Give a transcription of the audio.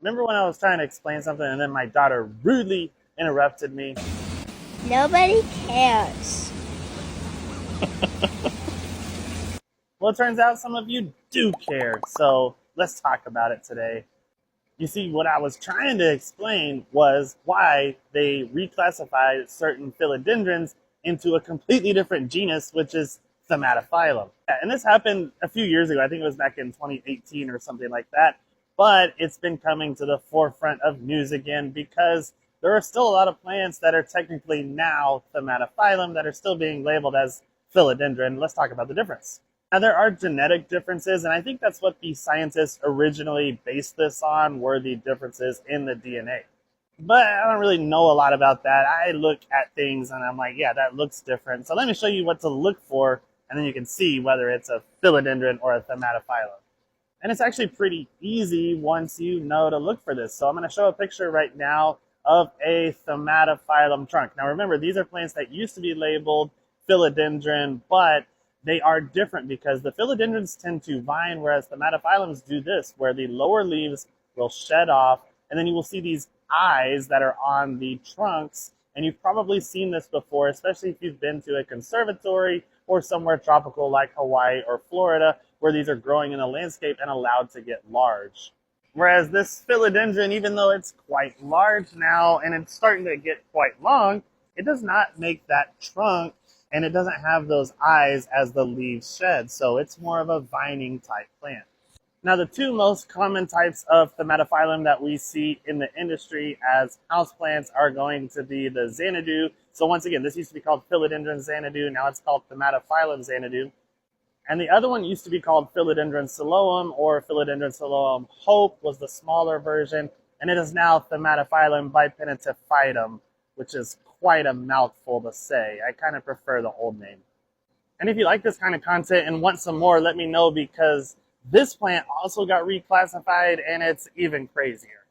Remember when I was trying to explain something and then my daughter rudely interrupted me? Nobody cares. Well, it turns out some of you do care, so let's talk about it today. You see, what I was trying to explain was why they reclassified certain philodendrons into a completely different genus, which is Thaumatophyllum. And this happened a few years ago. I think it was back in 2018 or something like that. But it's been coming to the forefront of news again because there are still a lot of plants that are technically now Thaumatophyllum that are still being labeled as philodendron. Let's talk about the difference. Now, there are genetic differences, and I think that's what the scientists originally based this on, were the differences in the DNA. But I don't really know a lot about that. I look at things and I'm like, yeah, that looks different. So let me show you what to look for, and then you can see whether it's a philodendron or a Thaumatophyllum. And it's actually pretty easy once you know to look for this. So I'm going to show a picture right now of a Thaumatophyllum trunk. Now remember, these are plants that used to be labeled philodendron, but they are different because the philodendrons tend to vine, whereas the Thaumatophyllums do this, where the lower leaves will shed off, and then you will see these eyes that are on the trunks. And you've probably seen this before, especially if you've been to a conservatory or somewhere tropical like Hawaii or Florida, where these are growing in the landscape and allowed to get large. Whereas this philodendron, even though it's quite large now and it's starting to get quite long, it does not make that trunk, and it doesn't have those eyes as the leaves shed, so it's more of a vining type plant. Now, the two most common types of Thaumatophyllum that we see in the industry as houseplants are going to be the Xanadu. So once again, this used to be called Philodendron Xanadu, now it's called Thaumatophyllum Xanadu. And the other one used to be called Philodendron Siloam, or Philodendron Siloam Hope was the smaller version, and it is now Thaumatophyllum bipennitifidum, which is quite a mouthful to say. I kind of prefer the old name. And if you like this kind of content and want some more, let me know, because this plant also got reclassified and it's even crazier.